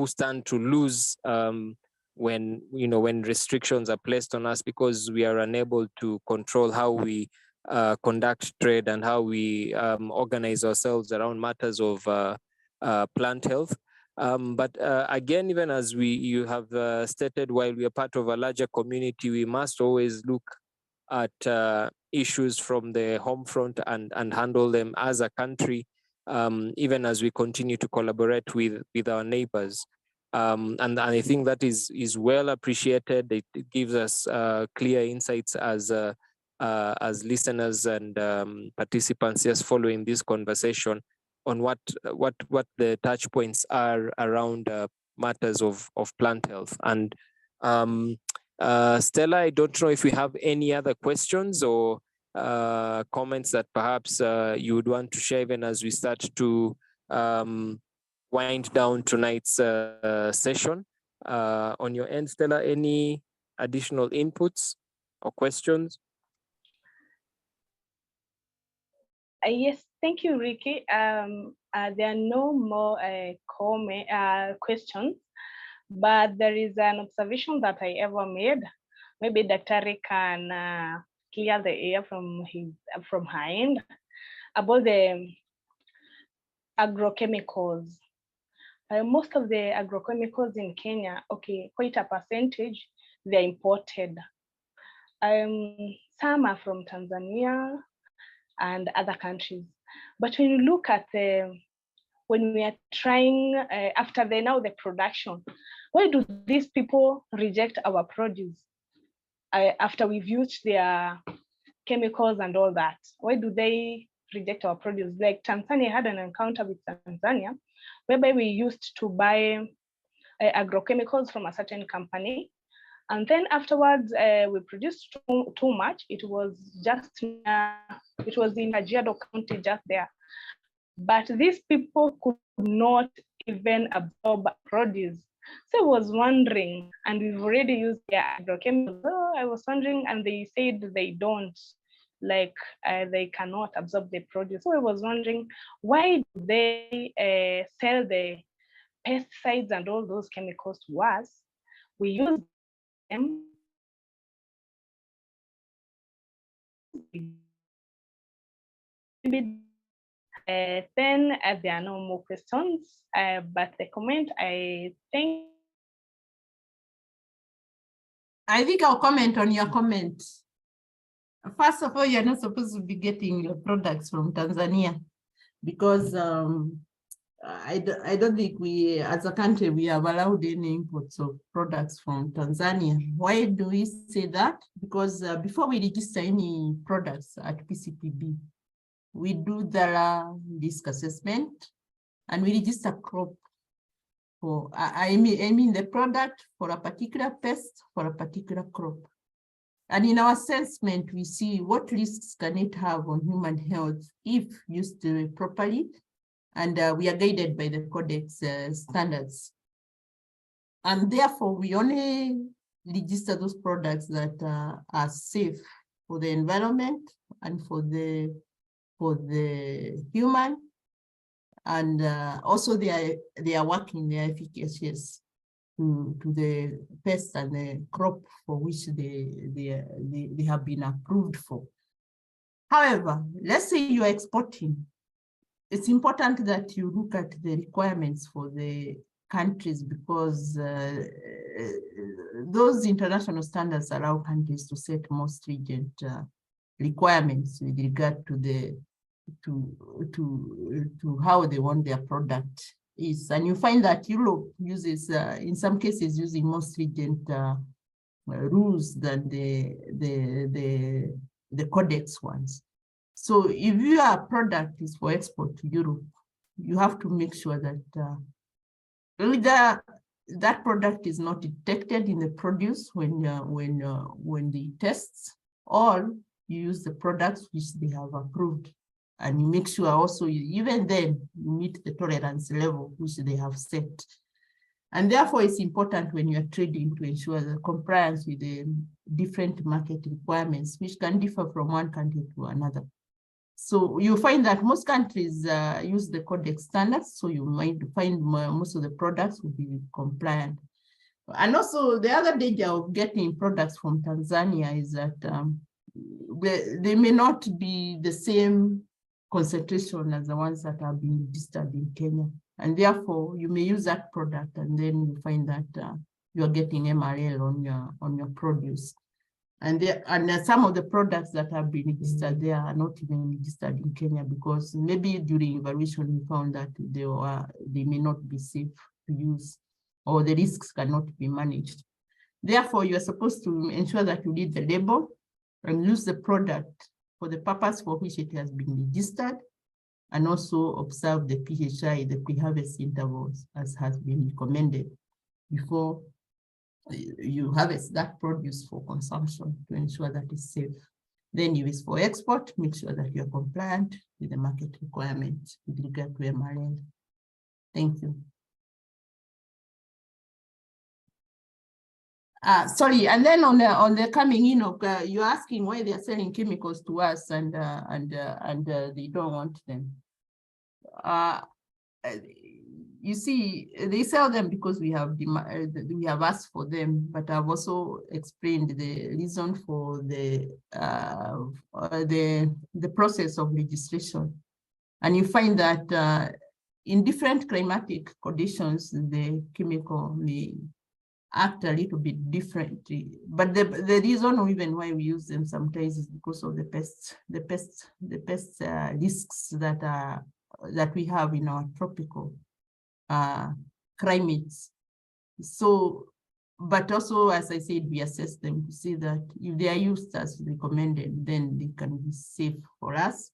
stand to lose when restrictions are placed on us, because we are unable to control how we conduct trade and how we organize ourselves around matters of plant health. But again, even as you have stated, while we are part of a larger community, we must always look at issues from the home front and handle them as a country, even as we continue to collaborate with our neighbors. And I think that is well appreciated. It gives us clear insights as listeners and participants just following this conversation on what the touch points are around matters of plant health. And Stella, I don't know if we have any other questions or comments that perhaps you would want to share even as we start to wind down tonight's session. On your end, Stella, any additional inputs or questions? Yes, thank you, Ricky. There are no more questions, but there is an observation that I ever made. Maybe Dr. can clear the air from her end about the agrochemicals. Most of the agrochemicals in Kenya, quite a percentage, they're imported. Some are from Tanzania and other countries. But when you look at when we are trying after the production, why do these people reject our produce after we've used their chemicals and all that? Why do they reject our produce? Like Tanzania had an encounter with Tanzania, whereby we used to buy agrochemicals from a certain company. And then afterwards, we produced too much. It was in Kajiado County, just there. But these people could not even absorb produce. So I was wondering, and we've already used their agrochemicals. So I was wondering, and they said they don't, they cannot absorb the produce. So I was wondering, why do they sell the pesticides and all those chemicals to us? We use them. Then there are no more questions, but the comment, I think I'll comment on your comment. First of all, you're not supposed to be getting your products from Tanzania, because I don't think we, as a country, we have allowed any imports of products from Tanzania. Why do we say that? Because before we register any products at PCPB, we do the risk assessment and we register crop for, I mean the product for a particular pest for a particular crop. And in our assessment, we see what risks can it have on human health if used properly. And we are guided by the Codex standards. And therefore, we only register those products that are safe for the environment and for the human. And also they are working, they are efficacious to the pest and the crop for which they have been approved for. However, let's say you are exporting. It's important that you look at the requirements for the countries, because those international standards allow countries to set more stringent requirements with regard to to how they want their product is. And you find that Europe uses, in some cases, using more stringent rules than the codex ones. So if your product is for export to Europe, you have to make sure that either that product is not detected in the produce when the tests, or you use the products which they have approved, and you make sure also even then you meet the tolerance level which they have set. And therefore, it's important when you are trading to ensure the compliance with the different market requirements, which can differ from one country to another. So you find that most countries use the codex standards, so you might find most of the products will be compliant. And also the other danger of getting products from Tanzania is that they may not be the same concentration as the ones that have been registered in Kenya. And therefore you may use that product and then you find that you are getting MRL on your produce. And some of the products that have been registered there are not even registered in Kenya, because maybe during evaluation we found that they may not be safe to use, or the risks cannot be managed. Therefore, you are supposed to ensure that you read the label and use the product for the purpose for which it has been registered, and also observe the PHI, the pre-harvest intervals, as has been recommended before you harvest that produce for consumption, to ensure that it's safe. Then if it's for export, make sure that you're compliant with the market requirements with regard to MRL. Thank you. Sorry, and then on the coming in of you're asking why they are selling chemicals to us and they don't want them. You see, they sell them because we have asked for them, but I've also explained the reason for the process of registration. And you find that in different climatic conditions, the chemical may act a little bit differently. But the reason even why we use them sometimes is because of the pest risks that we have in our tropical climates. So, but also, as I said, we assess them to see that if they are used as recommended, then they can be safe for us.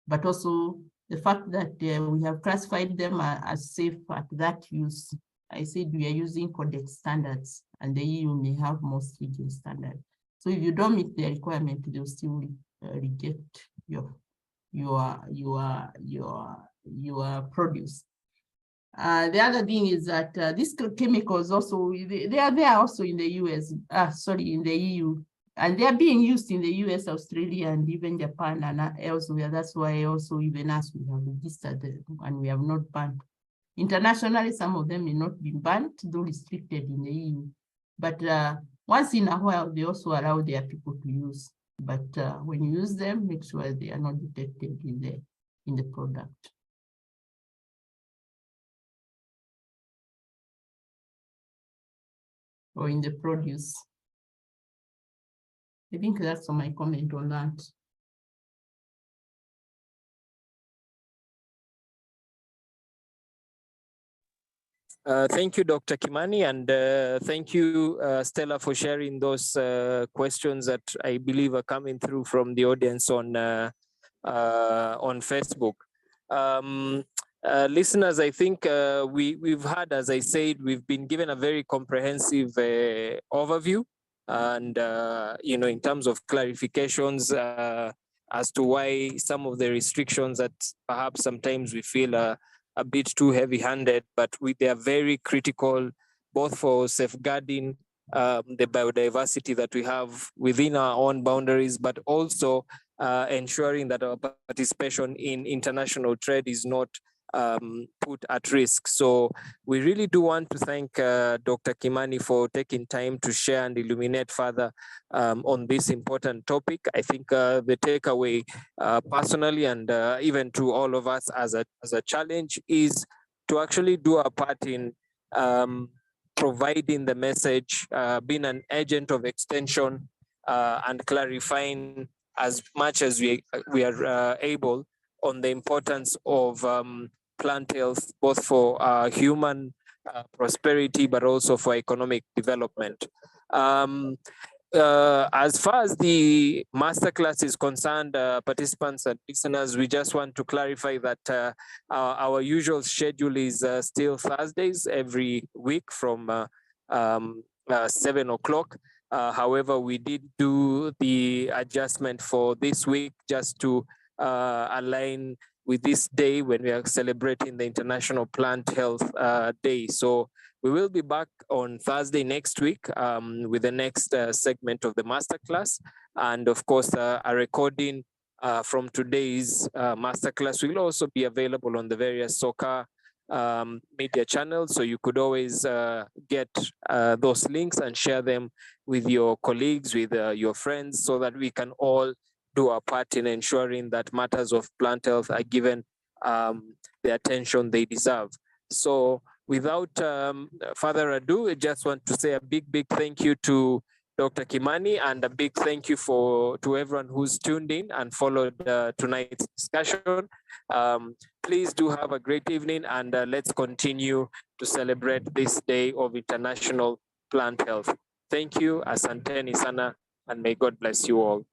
But also the fact that we have classified them as safe at that use. I said we are using codex standards, and the EU may have more stringent standards. So if you don't meet the requirement, they'll still reject your produce. The other thing is that these chemicals also, they are there also in the US, in the EU, and they are being used in the US, Australia, and even Japan and elsewhere. That's why also even us, we have registered them and we have not banned. Internationally, some of them may not be banned, though restricted in the EU. But once in a while, they also allow their people to use. But when you use them, make sure they are not detected in the product. Or in the produce. I think that's my comment on that. Thank you, Dr. Kimani, and thank you, Stella, for sharing those questions that I believe are coming through from the audience on Facebook. Listeners, I think we've had, as I said, we've been given a very comprehensive overview, and in terms of clarifications as to why some of the restrictions that perhaps sometimes we feel are a bit too heavy-handed, but they are very critical, both for safeguarding the biodiversity that we have within our own boundaries, but also ensuring that our participation in international trade is not put at risk. So we really do want to thank Dr. Kimani for taking time to share and illuminate further on this important topic. I think the takeaway personally and even to all of us as a challenge is to actually do our part in providing the message, being an agent of extension and clarifying as much as we are able on the importance of plant health, both for human prosperity, but also for economic development. As far as the masterclass is concerned, participants and listeners, we just want to clarify that our usual schedule is still Thursdays every week from 7 o'clock. However, we did do the adjustment for this week just to align with this day when we are celebrating the International Plant Health Day. So we will be back on Thursday next week with the next segment of the masterclass. And of course, a recording from today's masterclass will also be available on the various SOCA media channels. So you could always get those links and share them with your colleagues, with your friends, so that we can all do our part in ensuring that matters of plant health are given the attention they deserve. So without further ado, I just want to say a big thank you to Dr. Kimani, and a big thank you to everyone who's tuned in and followed tonight's discussion. Please do have a great evening, and let's continue to celebrate this Day of International Plant Health. Thank you, asanteni sana, and may God bless you all.